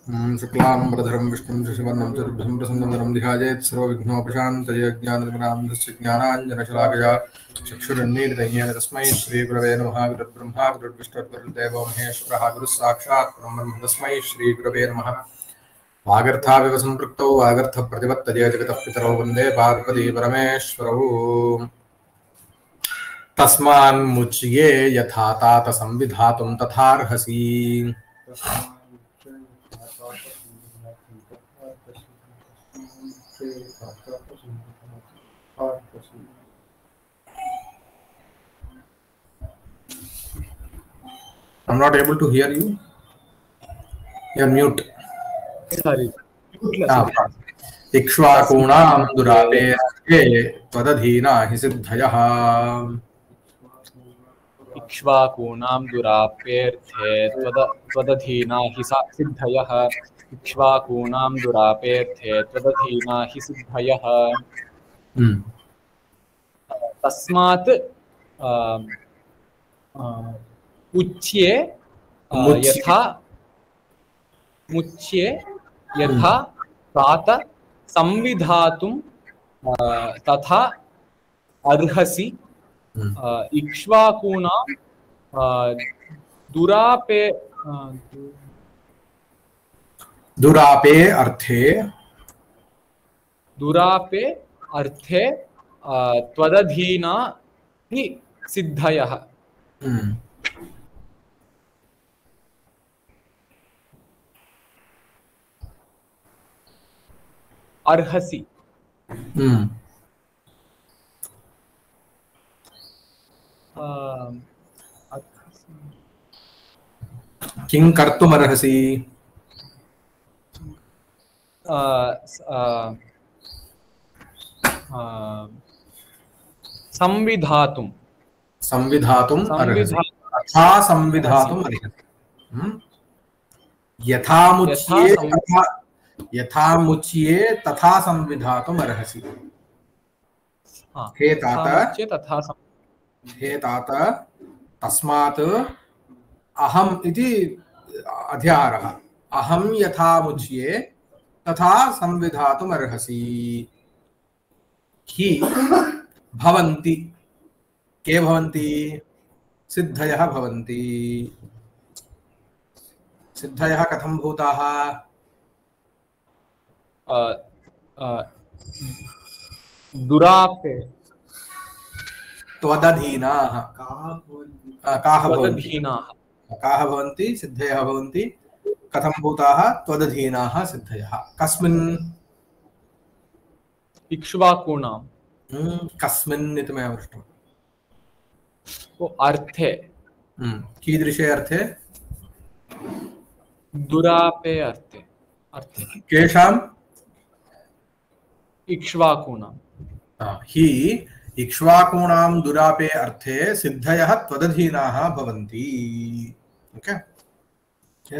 शुक्लाम्बरधरं विष्णुं शशिवर्णं चतुर्भुजं प्रसन्नं ध्यायेत् सर्वविघ्नोपशान्तये ज्ञानतिमिरान्धस्य ज्ञानाञ्जनशलाकया चक्षुरुन्मीलितं तस्मै श्रीगुरवे नमः। गुरुर्ब्रह्मा गुरुर्विष्णुर्गुरुर्देवो महेश्वरः गुरुः साक्षात् परब्रह्म तस्मै श्रीगुरवे नमः। वागर्थाविव सम्पृक्तौ वागर्थप्रतिपत्तये जगतः पितरौ वन्दे पार्वती परमेश्वरौ। तस्मान्मुच्ये यथा तात संविधातुं तथार्हसि। I'm not able to hear you. You're mute. Sorry. इक्ष्वाकूणां दुरापेर्थे त्वदधीना हि सिद्धयः। इक्ष्वाकूणां दुरापेर्थे त्वदधीना हि सिद्धयः। इक्ष्वाकूणां दुरापेर्थे त्वदधीना हि सिद्धयः। तस्मात् उच्ये यथा तात संविधातुं तथा अर्हसि। इक्ष्वाकूणां दुरापे अर्थे त्वदधीना हि सिद्धयः। अर्हसि किं कर्तुमर्हसि? संविधातुम् अर्हसि। तथा संविधातुम् अर्हसि। यथामुच्ये तथा संविधातुम् अर्हसि। हे तात तस्मात् अहम् इति अध्याहारः। अहं यथामुच्ये तथा संविधातुम् अर्हसि। हि भवन्ति। के भवन्ति? सिद्धयः भवन्ति। सिद्धयः कथं भूताः? दुरापे त्वदधीनाः। काः भवन्ति? सिद्धयः भवन्ति। कथं भूताः? त्वदधीनाः सिद्धयः। कस्मिन्? इक्ष्वाकूणां। कस्मिन् इति मया पृष्टम्। अर्थे। कीदृशे अर्थे? दुरापे अर्थे। केषाम्? इक्ष्वाकूणां। हि इक्ष्वाकूणां दुरापे अर्थे सिद्धयः त्वदधीनाः भवन्ति। ओके,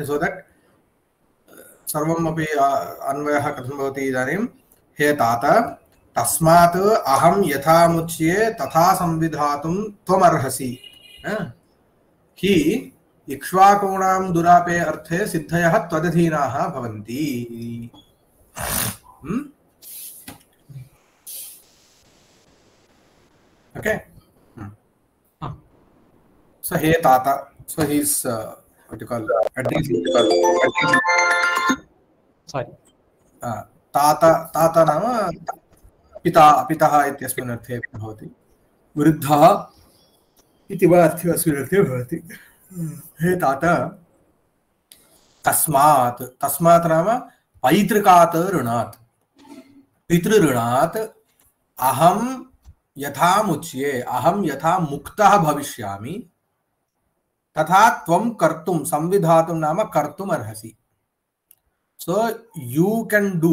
सो दट् सर्वमपि अन्वयः कथं भवति इदानीं? हे तात तस्मात् अहं यथामुच्ये तथा संविधातुं त्वमर्हसि। हि इक्ष्वाकूणां दुरापे अर्थे सिद्धयः त्वदधीनाः भवन्ति। Okay. So hey Tata. So he's what you call sorry. Tata नाम पितः इत्यस्मिन् अर्थे भवति। वृद्धः इति वा अस्मिन् अर्थे भवति। हे ताता तस्मात् नाम पैतृकात् ऋणात्। पितृऋणात् अहं यथामुच्ये, अहं यथा मुक्तः भविष्यामि तथा त्वं कर्तुं, संविधातुं नाम कर्तुम् अर्हसि। So you can do,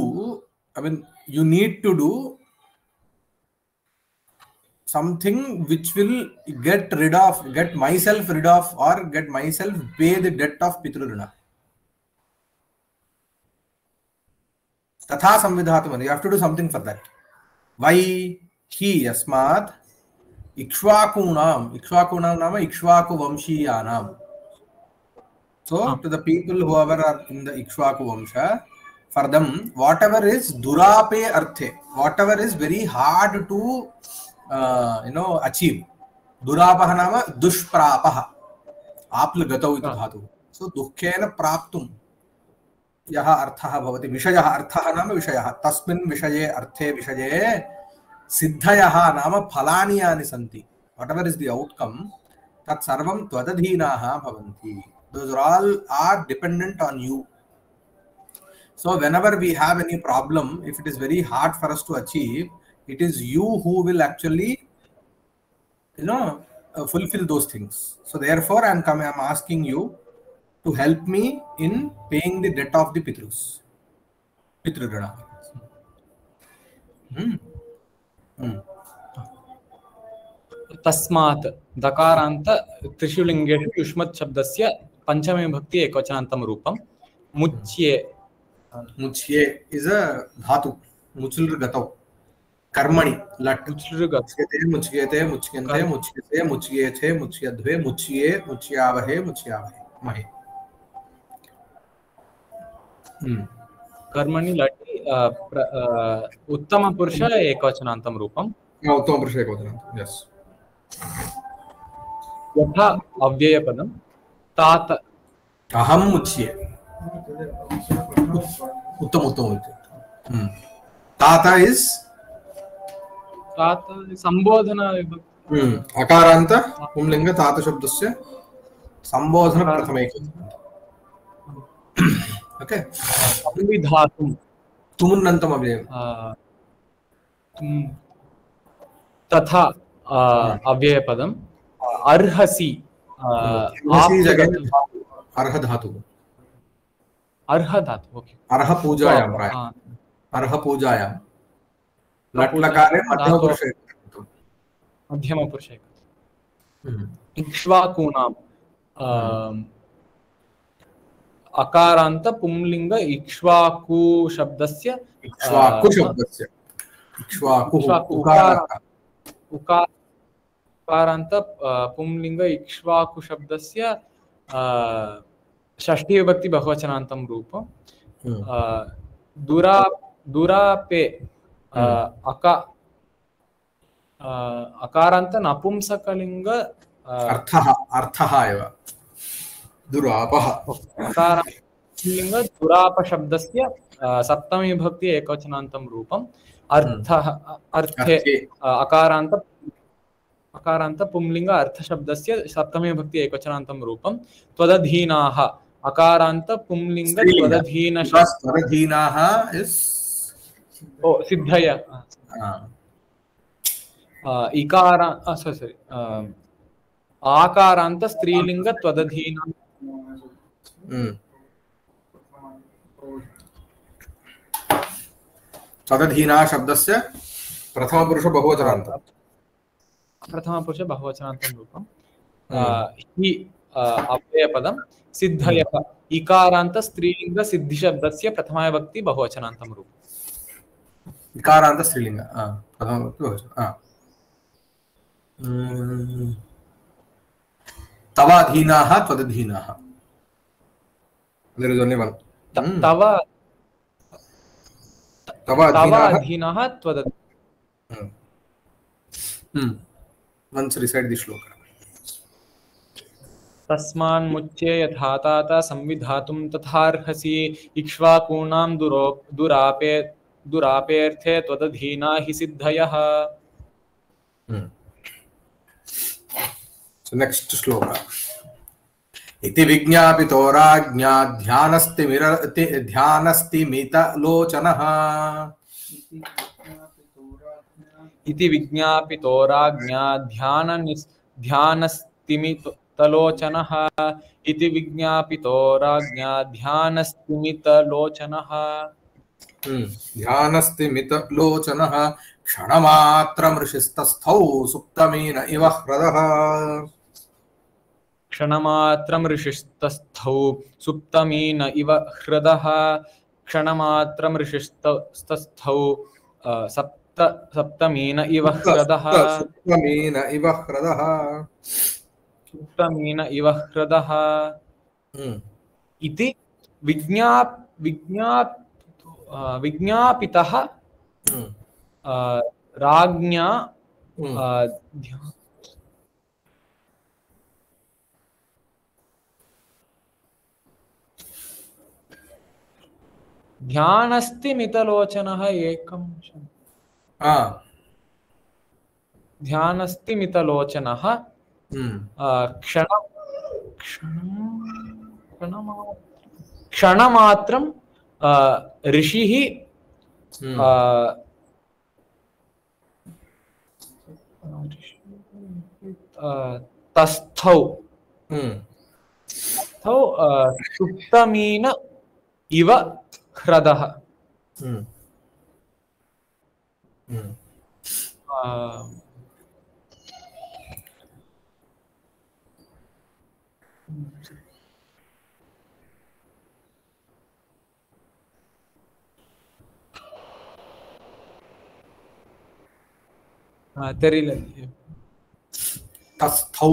I mean you need to do something which will get myself rid of or get myself pay the debt of pitruruna. Tatha samvidhatum, you have to do something for that. Why? He yasmat इक्ष्वाकूणाम नाम Ikshvaku वंशीयानाम So to the people whoever are in the Ikshvaku Vamsha, for them, whatever is durape arthe, whatever is very hard to achieve. Durapah nama dushprapah. Apl gatau iti dhatu. So dukkena praptum यः अर्थः भवति विषयः अर्थः नाम विषयः तस्मिन् विषये अर्थे विषये सिद्धयः नाम फलानि यानि सन्ति whatever is the outcome तत् सर्वं त्वदधीनाः भवन्ति. Those all are dependent on you. So whenever we have any problem, if it is very hard for us to achieve, it is you who will actually fulfill those things. So therefore I'm asking you to help me in paying the debt of the Pitrus. Pitrugana. तस्मात् दकारान्त त्रिषु लिङ्गेषु युष्मत् शब्दस्य पंचमे विभक्ति एकवचनान्तं रूपं मुच्ये. मुच्ये is a dhatu. मुचुल गतौ. कर्मणि लट्. मुच्यते मुच्यते मुच्यन्ते मुच्यते मुच्येथे मुच्यध्वे मुच्ये मुच्यावहे मुच्यावहे महे. कर्मणि लटि उत्तम पुरुष एकवचनान्तं रूपं. उत्तम पुरुष एकवचनान्तं. यस. यथा अव्ययपदं तात अहं मुच्ये. उत्तम उत्तम. तात इज तात संबोधन अकारान्त पुंलिंग तात शब्दस्य संबोधन प्रथम एकवचनम्. ओके. संविधातुं तुमुन्नन्तम् अव्ययम्. तथा अव्ययपदम् अर्हसि. अर्ह धातु. अर्ह धातु. ओके. अर्ह पूजायां प्रायः. अर्ह पूजायां लट्लकारे मध्यमपुरुषे. मध्यमपुरुषे. इक्ष्वाकूणां अकारान्त पुंलिंग इक्ष्वाकु शब्दस्य इक्ष्वाकु शब्दस्य इक्ष्वाकु उकारान्त पुंलिंग इक्ष्वाकु शब्दस्य षष्ठी विभक्ति बहुवचनान्तं रूपं दुरापे अकारान्त नपुंसकलिंग अर्थः एव दुरापः. लिंग दुराप शब्दस्य सप्तमी विभक्ति एकवचनान्तं रूपं अर्थः अर्थे अकारान्त पुंलिंग अर्थ शब्दस्य सप्तमी विभक्ति एकवचनान्तं रूपं त्वदधीनाः अकारान्त पुंलिंग त्वदधीनाः इज सिद्धय इकार सॉरी आकारान्त स्त्रीलिंग त्वदधीना तदधीना शब्दस्य प्रथम पुरुष बहुवचनान्तं. प्रथम पुरुष बहुवचनान्तं रूपं हि अव्ययपदं सिद्धयः इकारान्त स्त्रीलिंग सिद्धि शब्दस्य प्रथमा विभक्ति बहुवचनान्तं रूपम्. इकारान्त स्त्रीलिंग प्रथम विभक्ति बहुवचन. तवाधीनाः त्वदधीनाः. There is only one. तवाधीनाः त्वदधीनाः. Once recite the shloka. तस्मान् मुच्ये यथा तात संविधातुं तथार्हसि इक्ष्वाकूणां दुरापेऽर्थे त्वदधीना हि सिद्धयः. So next shloka. इति विज्ञापितो राज्ञा ध्यानस्तिमितलोचनः. इति विज्ञापितो राज्ञा ध्यानस्तिमितलोचनः. इति विज्ञापितो राज्ञा ध्यानस्तिमितलोचनः. ध्यानस्तिमितलोचनः क्षणमात्रमृषिस्तस्थौ सुप्तमीन इव ह्रदः. क्षणमात्रं ऋषिस्तस्थौ सुप्तमीन इव ह्रदः. क्षणमात्रं ऋषिस्तस्थौ सप्तमीन इव ह्रदः. सुप्तमीन इव ह्रदः. सुप्तमीन इव ह्रदः. इति विज्ञापितः राज्ञा ध्यानस्तिमितलोचनः एकं ध्यानस्तिमितलोचनः क्षणमात्रं ऋषिः तस्थौ सुप्तमीन इव ह्रदः तस्थौ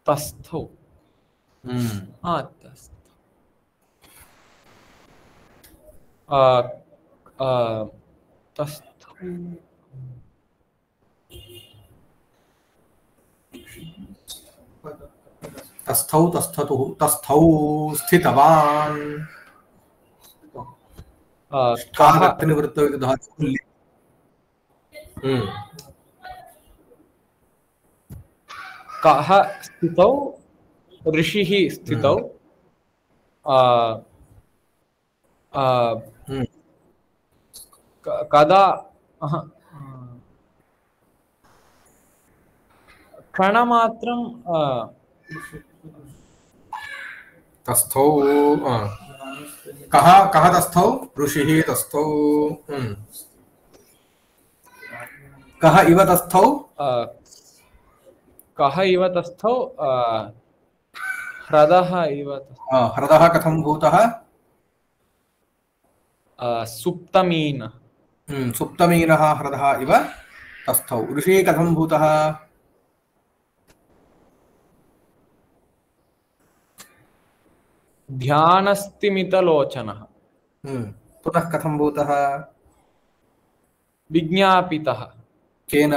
तस्थौ तस्थौ तस्थतुः तस्थौ स्थितवान् निवृत्तौ इति धातुः कः स्थितौ ऋषिः स्थितौ कदा क्षणमात्रं तस्थौ कः तस्थौ ऋषिः तस्थौ कः इव तस्थौ ह्रदः इव ह्रदः कथं भूतः सुप्तमीन सुप्तमीनः ह्रदः इव तस्थौ ऋषिः कथं भूतः ध्यानस्तिमितलोचनः पुनः कथं भूतः विज्ञापितः केन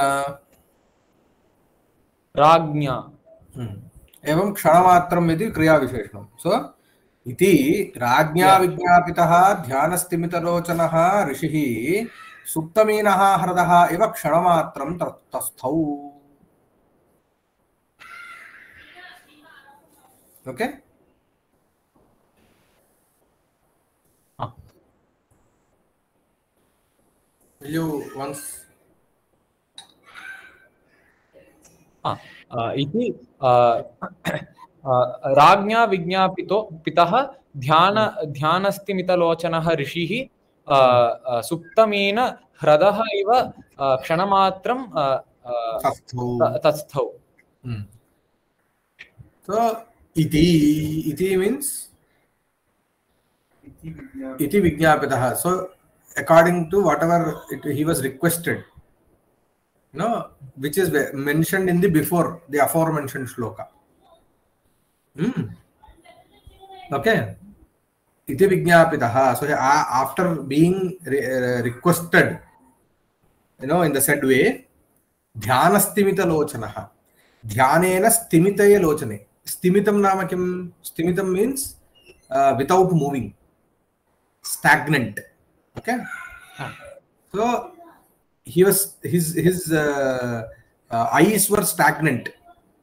राज्ञा एवं क्षणमात्रम् इति क्रियाविशेषणं सो इति राज्ञा विज्ञापितः ध्यानस्तिमितलोचनः ऋषिः सुप्तमीनः ह्रदः इव क्षणमात्रं तस्थौ ओके will you once इति राज्ञा विज्ञापितो पितः ध्यानस्तिमितलोचनः ऋषिः सुप्तमीन ह्रदः इव क्षणमात्रं तस्थौ so iti means iti vignapitah so according to whatever he was requested which is mentioned in the before the aforementioned shloka okay iti vignapitah so after being requested in the said way dhyanastimita lochanah dhyanena stimitaya lochane stimitam nama kim stimitam means without moving stagnant okay so his eyes were stagnant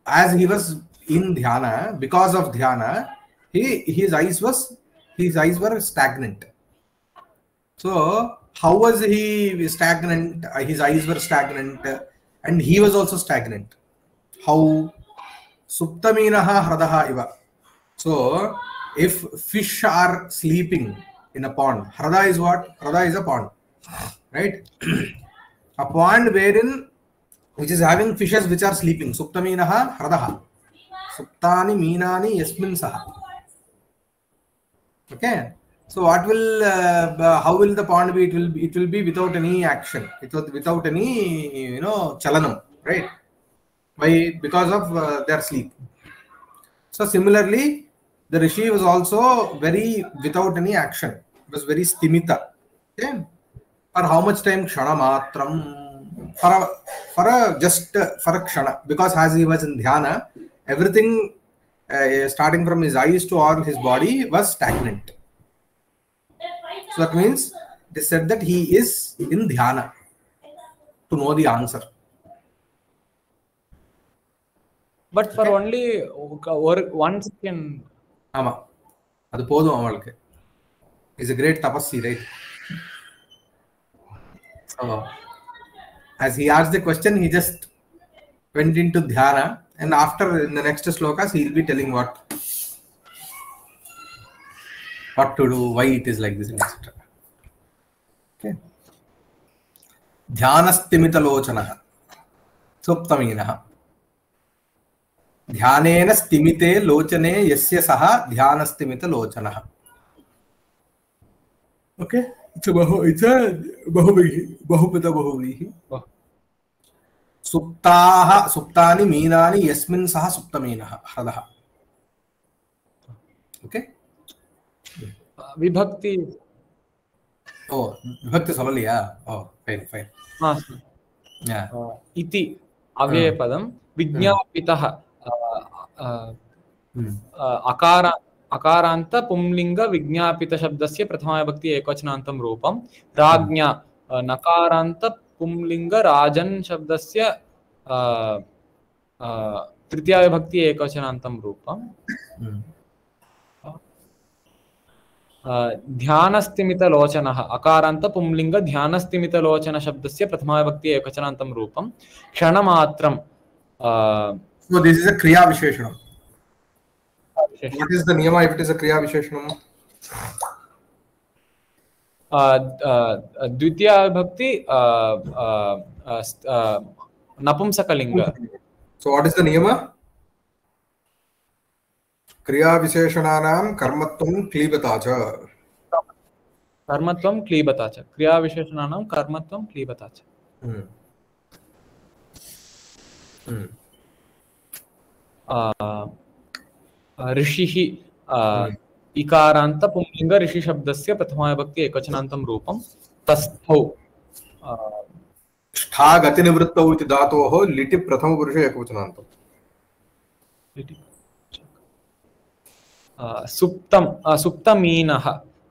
as he was in dhyana because of dhyana his eyes were stagnant so how was he stagnant his eyes were stagnant and he was also stagnant how suptaminah hradaha iva so if fish are sleeping in a pond hrada is what hrada is a pond right a pond wherein which is having fishes which are sleeping suptaminah hradaha suptani meenani yasmin saha okay so what will how will the pond be it will be without any action without any chalanam right why because of their sleep so similarly the rishi was also very without any action. It was very stimita. Okay? For how much time? Kshana matram. For a kshana. Because as he was in dhyana, everything starting from his eyes to all his body was stagnant. So that means they said that he is in dhyana to know the answer. But for only 1 second. Ama. Adu podum avalku. He's a great tapasvi, right? So, as he asked the question, he just went into dhyana, and after in the next slokas, he will be telling what to do, why it is like this, etc. Okay. Dhyanastimita suptaminaha. ध्यानेन स्तिमिते लोचने यस्य सह ध्यानस्तिमित लोचनः. Okay, it's a बहुपद बहुव्रीहि. सुप्तानि मीनानि यस्मिन् सह सुप्तमीनः ह्रदः. Okay. विभक्ति. Oh, विभक्ति Savaliya. Oh, fine. Yeah. इति अव्ययपदं विज्ञापितः अकारान्त पुंलिंग विज्ञापित शब्दस्य प्रथमाविभक्ति एकवचनान्तं रूपं. राज्ञा नकारान्त पुंलिंग राजन् शब्दस्य तृतीयाविभक्ति एकवचनान्तं रूपं. ध्यानस्तिमितलोचनः अकारान्त पुंलिंग ध्यानस्तिमितलोचन शब्दस्य प्रथमाविभक्ति एकवचनान्तं रूपं. क्षणमात्रं. So this is a kriya visheshanam. What is the niyama if it is a kriya visheshanam? द्वितीया विभक्ति नपुंसकलिंग. So what is the niyama? Kriya visheshananam karmatvam klibata cha. कर्मत्वं क्लीबता च. क्रिया विशेषणानां कर्मत्वं क्लीबता च. ऋषिः इकारान्त पुंलिंग ऋषि शब्दस्य प्रथमाविभक्ति एकवचनान्तं रूपं. तस्थौ ष्ठा गतिनिवृत्तौ इति धातोः लिटि प्रथमपुरुष एकवचनान्तं. सुप्तमीनः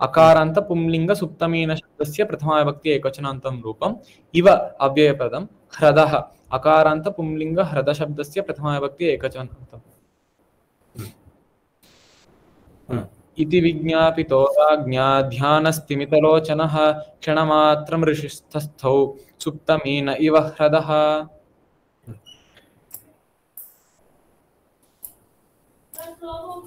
अकारान्त पुंलिंग सुप्तमीन शब्दस्य प्रथमाविभक्ति एकवचनान्तं रूपं. इव अव्ययपदं ह्रदः अकारान्त पुंलिंग ह्रद शब्दस्य प्रथमाविभक्ति एकवचनान्तं. इति विज्ञापितो राज्ञा ध्यानस्तिमितलोचनः क्षणमात्रं ऋषिस्थस्थौ सुप्तमीन इव ह्रदः.